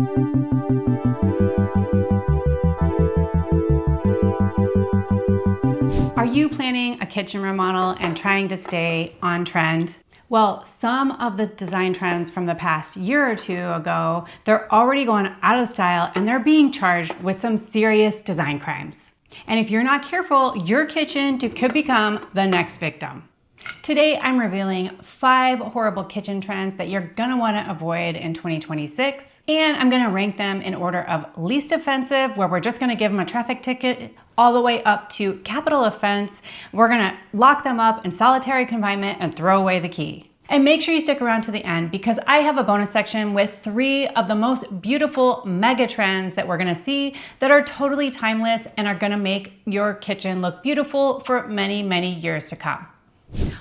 Are you planning a kitchen remodel and trying to stay on trend? Well, some of the design trends from the past year or two ago, they're already going out of style and they're being charged with some serious design crimes. And if you're not careful, your kitchen could become the next victim. Today, I'm revealing 5 horrible kitchen trends that you're gonna wanna avoid in 2026. And I'm gonna rank them in order of least offensive, where we're just gonna give them a traffic ticket, all the way up to capital offense. We're gonna lock them up in solitary confinement and throw away the key. And make sure you stick around to the end because I have a bonus section with 3 of the most beautiful mega trends that we're gonna see that are totally timeless and are gonna make your kitchen look beautiful for many, many years to come.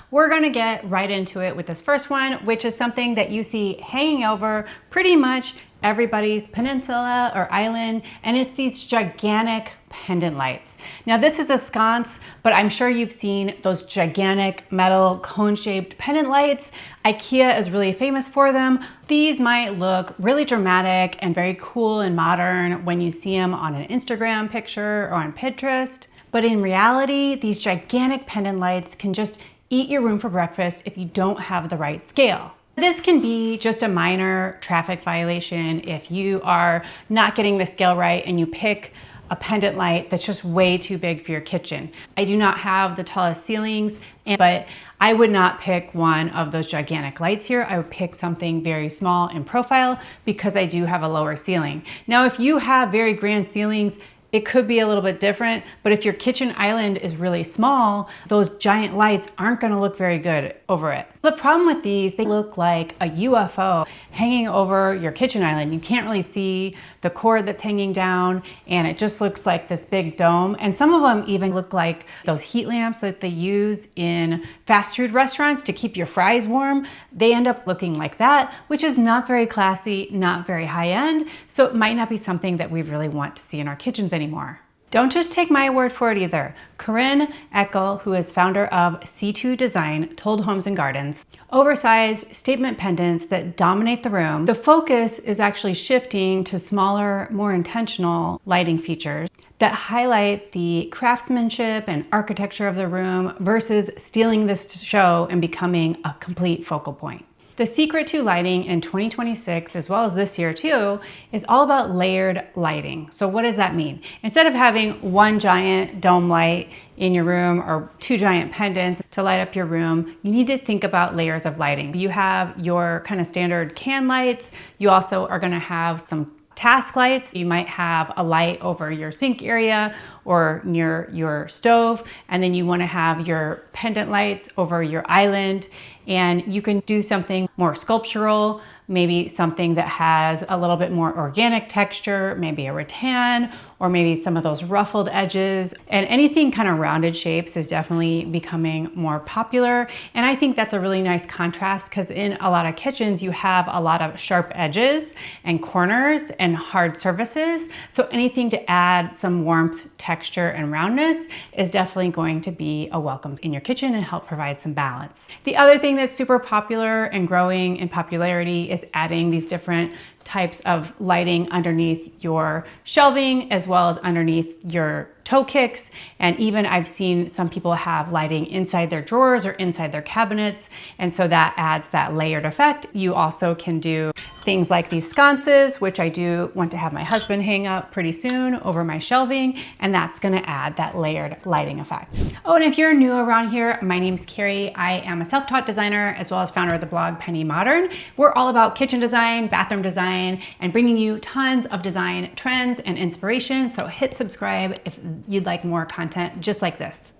We're gonna get right into it with this first one, which is something that you see hanging over pretty much everybody's peninsula or island, and it's these gigantic pendant lights. Now this is a sconce, but I'm sure you've seen those gigantic metal cone-shaped pendant lights. IKEA is really famous for them. These might look really dramatic and very cool and modern when you see them on an Instagram picture or on Pinterest, but in reality, these gigantic pendant lights can just eat your room for breakfast if you don't have the right scale. This can be just a minor traffic violation if you are not getting the scale right and you pick a pendant light that's just way too big for your kitchen. I do not have the tallest ceilings, but I would not pick one of those gigantic lights here. I would pick something very small in profile because I do have a lower ceiling. Now, if you have very grand ceilings, it could be a little bit different, but if your kitchen island is really small, those giant lights aren't gonna look very good over it. The problem with these, they look like a UFO hanging over your kitchen island. You can't really see the cord that's hanging down, and it just looks like this big dome. And some of them even look like those heat lamps that they use in fast food restaurants to keep your fries warm. They end up looking like that, which is not very classy, not very high end. So it might not be something that we really want to see in our kitchens anymore. Don't just take my word for it either. Corinne Eckel, who is founder of C2 Design, told Homes and Gardens, oversized statement pendants that dominate the room. The focus is actually shifting to smaller, more intentional lighting features that highlight the craftsmanship and architecture of the room versus stealing this show and becoming a complete focal point. The secret to lighting in 2026, as well as this year too, is all about layered lighting. So what does that mean? Instead of having one giant dome light in your room or 2 giant pendants to light up your room, you need to think about layers of lighting. You have your kind of standard can lights. You also are gonna have some task lights. You might have a light over your sink area or near your stove, and then you want to have your pendant lights over your island. And you can do something more sculptural, maybe something that has a little bit more organic texture, maybe a rattan, or maybe some of those ruffled edges. And anything kind of rounded shapes is definitely becoming more popular. And I think that's a really nice contrast because in a lot of kitchens, you have a lot of sharp edges and corners and hard surfaces. So anything to add some warmth, texture, and roundness is definitely going to be a welcome in your kitchen and help provide some balance. The other thing that's super popular and growing in popularity is adding these different types of lighting underneath your shelving as well as underneath your toe kicks. And even I've seen some people have lighting inside their drawers or inside their cabinets. And so that adds that layered effect. You also can do things like these sconces, which I do want to have my husband hang up pretty soon over my shelving, and that's gonna add that layered lighting effect. Oh, and if you're new around here, my name's Carrie. I am a self-taught designer as well as founder of the blog Penny Modern. We're all about kitchen design, bathroom design, and bringing you tons of design trends and inspiration. So hit subscribe if you'd like more content just like this.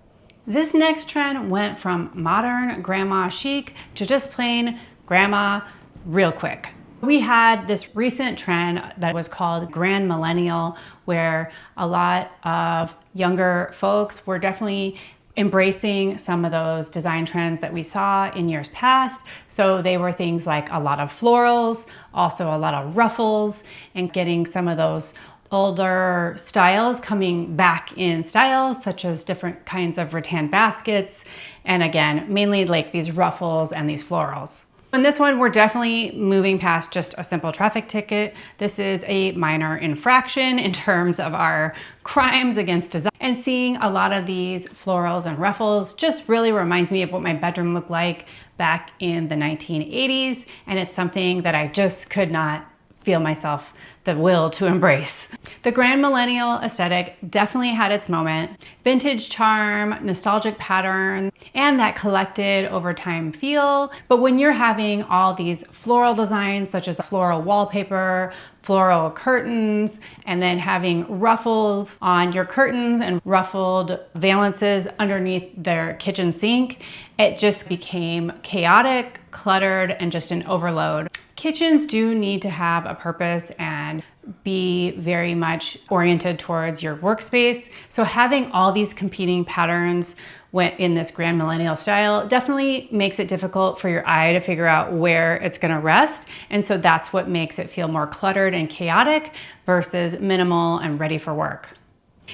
This next trend went from modern grandma chic to just plain grandma real quick. We had this recent trend that was called Grandmillennial, where a lot of younger folks were definitely embracing some of those design trends that we saw in years past. So they were things like a lot of florals, also a lot of ruffles, and getting some of those older styles coming back in style, such as different kinds of rattan baskets. And again, mainly like these ruffles and these florals. In this one, we're definitely moving past just a simple traffic ticket. This is a minor infraction in terms of our crimes against design. And seeing a lot of these florals and ruffles just really reminds me of what my bedroom looked like back in the 1980s. And it's something that I just could not feel myself the will to embrace. The Grandmillennial aesthetic definitely had its moment. Vintage charm, nostalgic pattern, and that collected over time feel. But when you're having all these floral designs, such as floral wallpaper, floral curtains, and then having ruffles on your curtains and ruffled valances underneath their kitchen sink, it just became chaotic, cluttered, and just an overload. Kitchens do need to have a purpose and be very much oriented towards your workspace. So having all these competing patterns in this Grandmillennial style definitely makes it difficult for your eye to figure out where it's gonna rest. And so that's what makes it feel more cluttered and chaotic versus minimal and ready for work.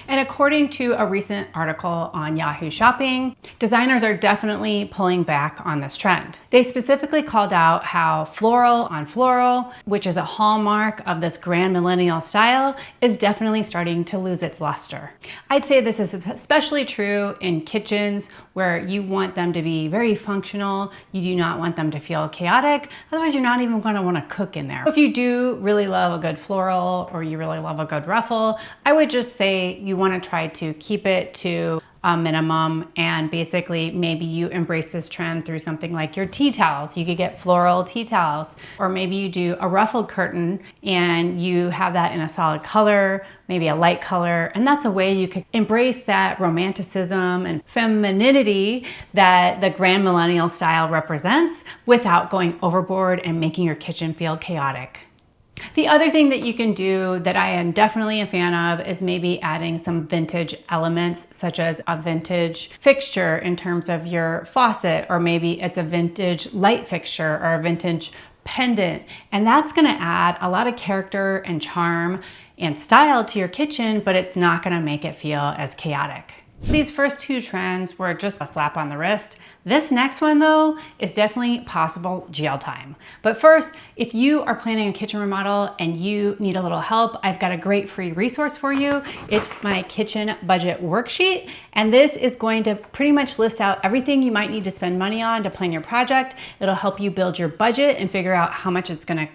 And according to a recent article on Yahoo Shopping, designers are definitely pulling back on this trend. They specifically called out how floral on floral, which is a hallmark of this Grandmillennial style, is definitely starting to lose its luster. I'd say this is especially true in kitchens where you want them to be very functional. You do not want them to feel chaotic. Otherwise, you're not even gonna wanna cook in there. If you do really love a good floral or you really love a good ruffle, I would just say you want to try to keep it to a minimum, and basically maybe you embrace this trend through something like your tea towels. You could get floral tea towels, or maybe you do a ruffled curtain and you have that in a solid color, maybe a light color, and that's a way you could embrace that romanticism and femininity that the Grandmillennial style represents without going overboard and making your kitchen feel chaotic. The other thing that you can do that I am definitely a fan of is maybe adding some vintage elements, such as a vintage fixture in terms of your faucet, or maybe it's a vintage light fixture or a vintage pendant. And that's gonna add a lot of character and charm and style to your kitchen, but it's not gonna make it feel as chaotic. These first two trends were just a slap on the wrist. This next one though is definitely possible jail time. But first, if you are planning a kitchen remodel and you need a little help, I've got a great free resource for you. It's my kitchen budget worksheet. And this is going to pretty much list out everything you might need to spend money on to plan your project. It'll help you build your budget and figure out how much it's gonna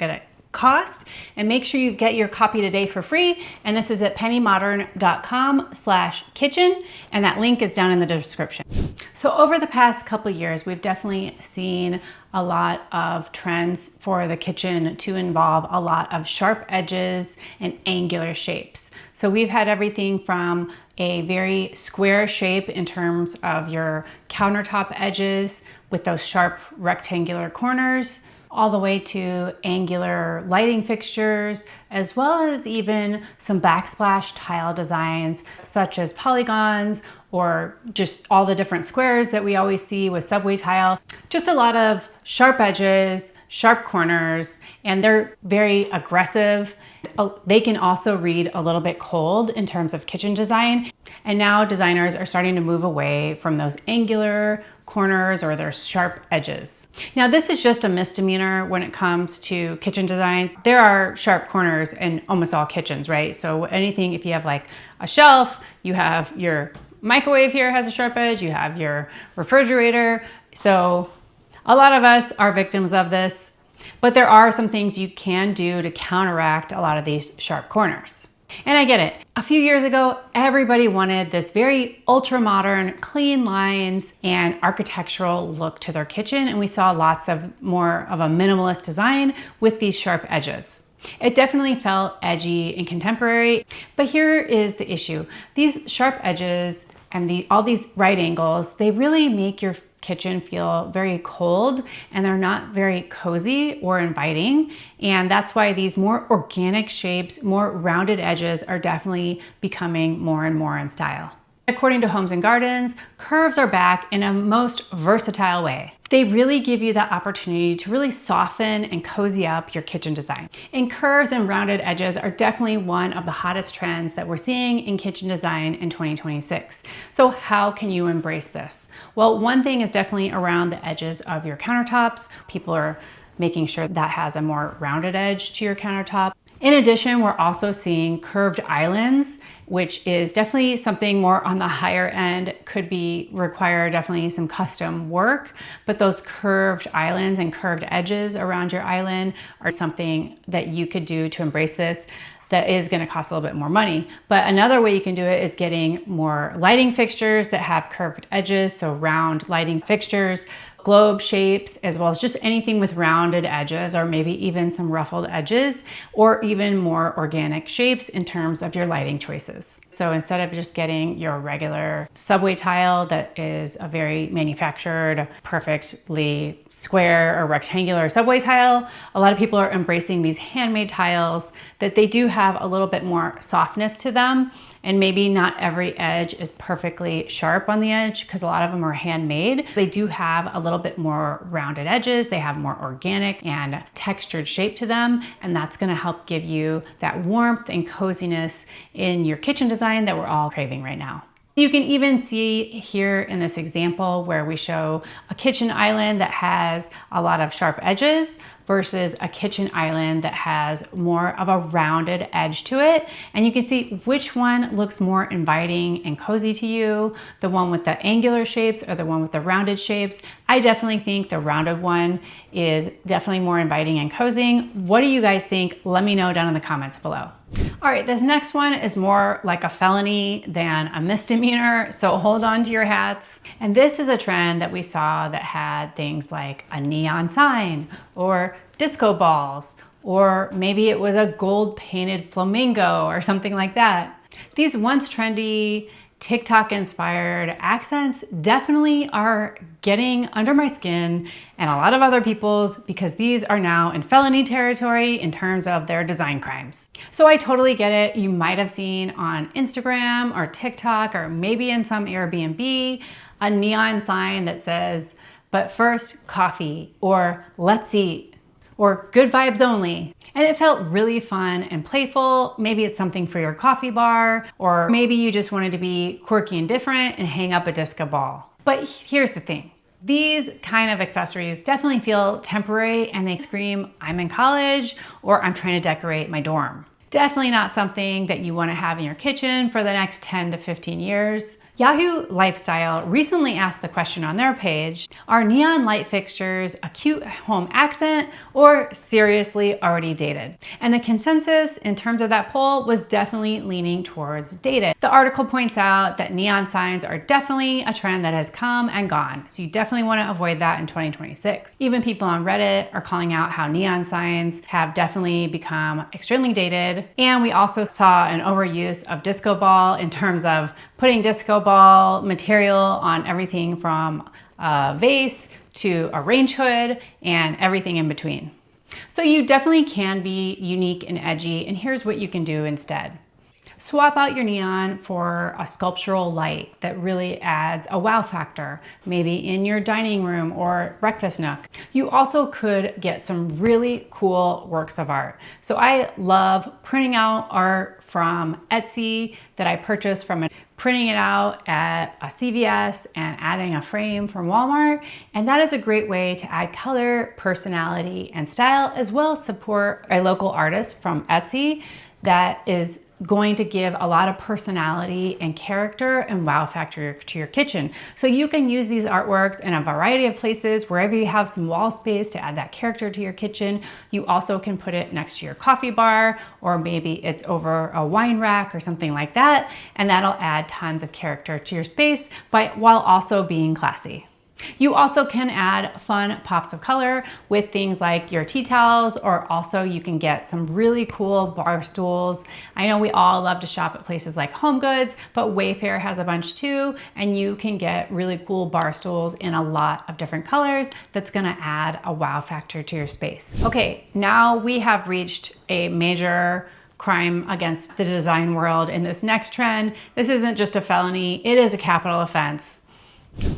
cost, and make sure you get your copy today for free. And this is at pennymodern.com/kitchen, and that link is down in the description. So over the past couple of years, we've definitely seen a lot of trends for the kitchen to involve a lot of sharp edges and angular shapes. So we've had everything from a very square shape in terms of your countertop edges with those sharp rectangular corners, all the way to angular lighting fixtures, as well as even some backsplash tile designs, such as polygons, or just all the different squares that we always see with subway tile. Just a lot of sharp edges, sharp corners, and they're very aggressive. They can also read a little bit cold in terms of kitchen design. And now designers are starting to move away from those angular corners or their sharp edges. Now, this is just a misdemeanor when it comes to kitchen designs. There are sharp corners in almost all kitchens, right? So anything, if you have like a shelf, you have your microwave here has a sharp edge, you have your refrigerator. So a lot of us are victims of this, but there are some things you can do to counteract a lot of these sharp corners. And I get it. A few years ago, everybody wanted this very ultra-modern, clean lines and architectural look to their kitchen, and we saw lots of more of a minimalist design with these sharp edges. It definitely felt edgy and contemporary, but here is the issue. These sharp edges and all these right angles, they really make your kitchen feel very cold, and they're not very cozy or inviting. And that's why these more organic shapes, more rounded edges are definitely becoming more and more in style. According to Homes and Gardens, curves are back in a most versatile way. They really give you the opportunity to really soften and cozy up your kitchen design. And curves and rounded edges are definitely one of the hottest trends that we're seeing in kitchen design in 2026. So how can you embrace this? Well, one thing is definitely around the edges of your countertops. People are making sure that has a more rounded edge to your countertop. In addition, we're also seeing curved islands, which is definitely something more on the higher end, could require definitely some custom work, but those curved islands and curved edges around your island are something that you could do to embrace this. That is going to cost a little bit more money. But another way you can do it is getting more lighting fixtures that have curved edges, so round lighting fixtures, globe shapes, as well as just anything with rounded edges or maybe even some ruffled edges, or even more organic shapes in terms of your lighting choices. So instead of just getting your regular subway tile that is a very manufactured, perfectly square or rectangular subway tile, a lot of people are embracing these handmade tiles that they do have a little bit more softness to them. And maybe not every edge is perfectly sharp on the edge because a lot of them are handmade. They do have a little bit more rounded edges. They have more organic and textured shape to them. And that's gonna help give you that warmth and coziness in your kitchen design that we're all craving right now. You can even see here in this example where we show a kitchen island that has a lot of sharp edges versus a kitchen island that has more of a rounded edge to it. And you can see which one looks more inviting and cozy to you, the one with the angular shapes or the one with the rounded shapes. I definitely think the rounded one is definitely more inviting and cozy. What do you guys think? Let me know down in the comments below. All right, this next one is more like a felony than a misdemeanor, so hold on to your hats. And this is a trend that we saw that had things like a neon sign or disco balls, or maybe it was a gold painted flamingo or something like that. These once trendy TikTok inspired accents definitely are getting under my skin and a lot of other people's because these are now in felony territory in terms of their design crimes. So I totally get it. You might have seen on Instagram or TikTok or maybe in some Airbnb a neon sign that says, "But first coffee," or "Let's eat," or "Good vibes only." And it felt really fun and playful. Maybe it's something for your coffee bar, or maybe you just wanted to be quirky and different and hang up a disco ball. But here's the thing. These kind of accessories definitely feel temporary and they scream, "I'm in college," or "I'm trying to decorate my dorm." Definitely not something that you want to have in your kitchen for the next 10 to 15 years. Yahoo Lifestyle recently asked the question on their page, are neon light fixtures a cute home accent or seriously already dated? And the consensus in terms of that poll was definitely leaning towards dated. The article points out that neon signs are definitely a trend that has come and gone. So you definitely want to avoid that in 2026. Even people on Reddit are calling out how neon signs have definitely become extremely dated. And we also saw an overuse of disco ball in terms of putting disco ball material on everything from a vase to a range hood and everything in between. So you definitely can be unique and edgy, and here's what you can do instead. Swap out your neon for a sculptural light that really adds a wow factor, maybe in your dining room or breakfast nook. You also could get some really cool works of art. So I love printing out art from Etsy that I purchased from printing it out at a CVS and adding a frame from Walmart. And that is a great way to add color, personality, and style, as well as support a local artist from Etsy that is going to give a lot of personality and character and wow factor to your kitchen. So you can use these artworks in a variety of places, wherever you have some wall space to add that character to your kitchen. You also can put it next to your coffee bar, or maybe it's over a wine rack or something like that, and that'll add tons of character to your space, while also being classy. You also can add fun pops of color with things like your tea towels, or also you can get some really cool bar stools. I know we all love to shop at places like Home Goods, but Wayfair has a bunch too, and you can get really cool bar stools in a lot of different colors that's gonna add a wow factor to your space. Okay, now we have reached a major crime against the design world in this next trend. This isn't just a felony, it is a capital offense.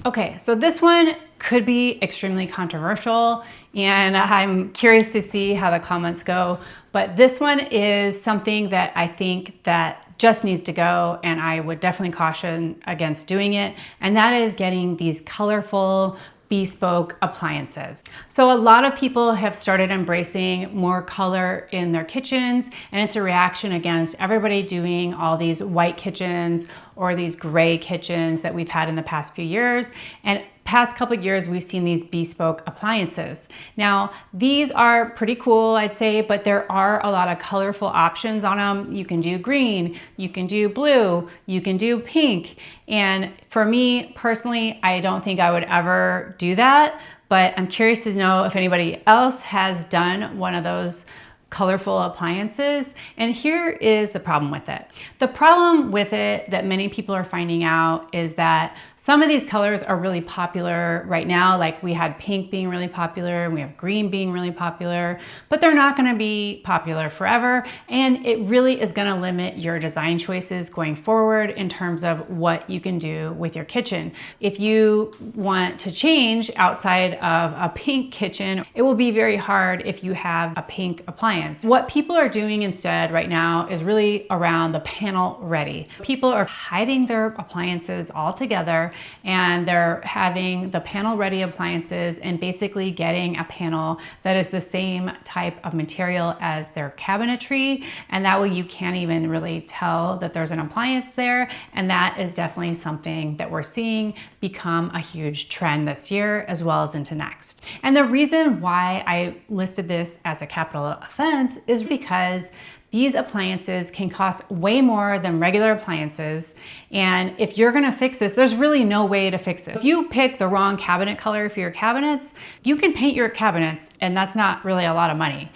Okay, so this one could be extremely controversial, and I'm curious to see how the comments go, but this one is something that I think that just needs to go, and I would definitely caution against doing it, and that is getting these colorful bespoke appliances. So a lot of people have started embracing more color in their kitchens, and it's a reaction against everybody doing all these white kitchens or these gray kitchens that we've had in the past few years. And past couple of years, we've seen these bespoke appliances. Now, these are pretty cool, I'd say, but there are a lot of colorful options on them. You can do green, you can do blue, you can do pink. And for me personally, I don't think I would ever do that, but I'm curious to know if anybody else has done one of those colorful appliances. And here is the problem with it. The problem with it that many people are finding out is that some of these colors are really popular right now. Like we had pink being really popular, and we have green being really popular, but they're not gonna be popular forever. And it really is gonna limit your design choices going forward in terms of what you can do with your kitchen. If you want to change outside of a pink kitchen, it will be very hard if you have a pink appliance. What people are doing instead right now is really around the panel ready. People are hiding their appliances altogether, and they're having the panel ready appliances and basically getting a panel that is the same type of material as their cabinetry. And that way you can't even really tell that there's an appliance there. And that is definitely something that we're seeing become a huge trend this year as well as into next. And the reason why I listed this as a capital offense is because these appliances can cost way more than regular appliances. And if you're gonna fix this, there's really no way to fix this. If you pick the wrong cabinet color for your cabinets, you can paint your cabinets, and that's not really a lot of money.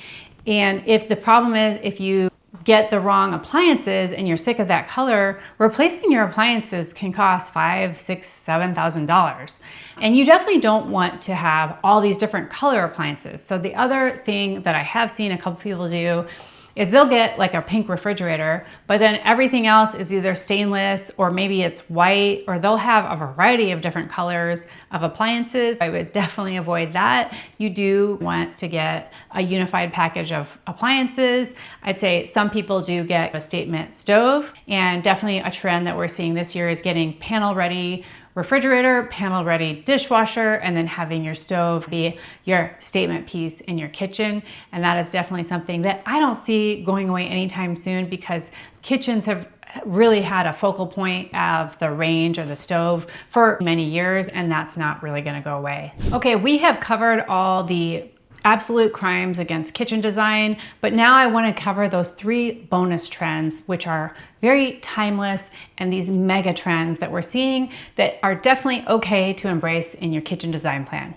And if the problem is, if you get the wrong appliances and you're sick of that color, replacing your appliances can cost $5,000, $6,000, $7,000. And you definitely don't want to have all these different color appliances. So the other thing that I have seen a couple people do is they'll get like a pink refrigerator, but then everything else is either stainless or maybe it's white, or they'll have a variety of different colors of appliances. I would definitely avoid that. You do want to get a unified package of appliances. I'd say some people do get a statement stove, and definitely a trend that we're seeing this year is getting panel ready refrigerator, panel ready dishwasher, and then having your stove be your statement piece in your kitchen. And that is definitely something that I don't see going away anytime soon, because kitchens have really had a focal point of the range or the stove for many years, and that's not really gonna go away. Okay, we have covered all the absolute crimes against kitchen design, but now I want to cover those 3 bonus trends, which are very timeless, and these mega trends that we're seeing that are definitely okay to embrace in your kitchen design plan.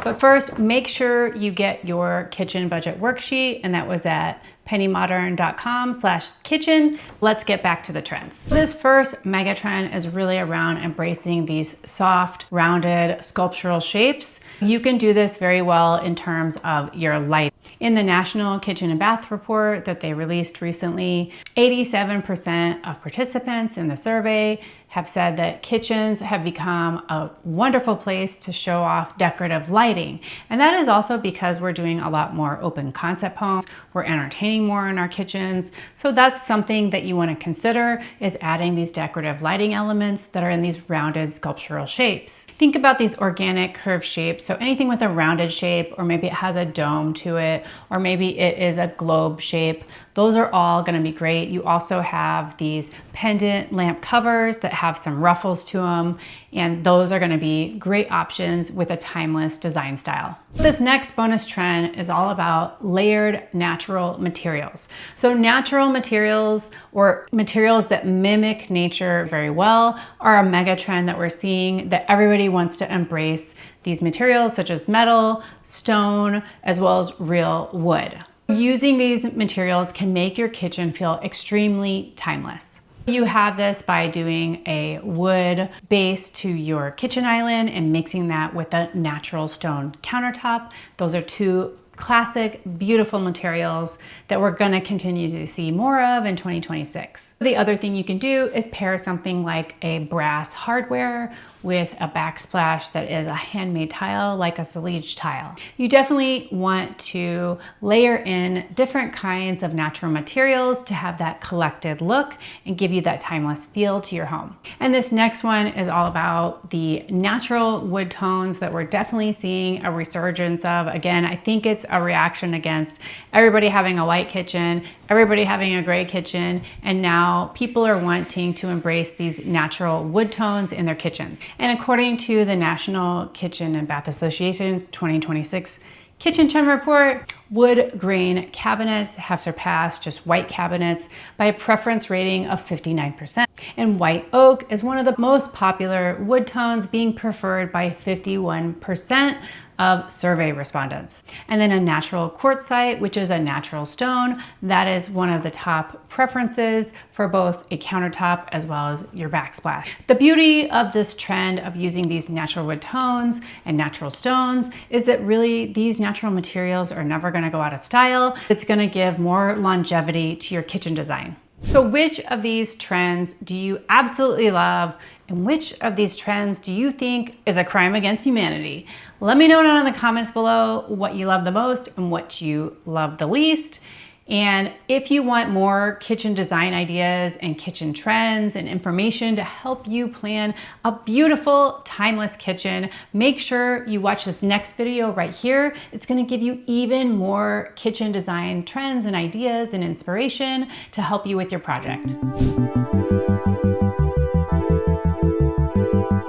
But first, make sure you get your kitchen budget worksheet, and that was at pennymodern.com/kitchen. Let's get back to the trends. This first mega trend is really around embracing these soft, rounded, sculptural shapes. You can do this very well in terms of your light. In the National Kitchen and Bath Report that they released recently, 87% of participants in the survey have said that kitchens have become a wonderful place to show off decorative lighting. And that is also because we're doing a lot more open concept homes. We're entertaining more in our kitchens. So that's something that you want to consider, is adding these decorative lighting elements that are in these rounded sculptural shapes. Think about these organic curved shapes. So anything with a rounded shape, or maybe it has a dome to it, or maybe it is a globe shape. Those are all going to be great. You also have these pendant lamp covers that have some ruffles to them, and those are going to be great options with a timeless design style. This next bonus trend is all about layered natural materials. So natural materials, or materials that mimic nature very well, are a mega trend that we're seeing, that everybody wants to embrace these materials such as metal, stone, as well as real wood. Using these materials can make your kitchen feel extremely timeless. You have this by doing a wood base to your kitchen island and mixing that with a natural stone countertop. Those are 2 classic, beautiful materials that we're gonna continue to see more of in 2026. The other thing you can do is pair something like a brass hardware with a backsplash that is a handmade tile, like a Saliege tile. You definitely want to layer in different kinds of natural materials to have that collected look and give you that timeless feel to your home. And this next one is all about the natural wood tones that we're definitely seeing a resurgence of. Again, I think it's a reaction against everybody having a white kitchen, everybody having a gray kitchen, and now people are wanting to embrace these natural wood tones in their kitchens. And according to the National Kitchen and Bath Association's 2026 Kitchen Trend Report, wood grain cabinets have surpassed just white cabinets by a preference rating of 59%. And white oak is one of the most popular wood tones, being preferred by 51% of survey respondents. And then a natural quartzite, which is a natural stone, that is one of the top preferences for both a countertop as well as your backsplash. The beauty of this trend of using these natural wood tones and natural stones is that really these natural materials are never gonna go out of style. It's gonna give more longevity to your kitchen design. So which of these trends do you absolutely love, and which of these trends do you think is a crime against humanity? Let me know down in the comments below what you love the most and what you love the least. And if you want more kitchen design ideas and kitchen trends and information to help you plan a beautiful, timeless kitchen, make sure you watch this next video right here. It's gonna give you even more kitchen design trends and ideas and inspiration to help you with your project.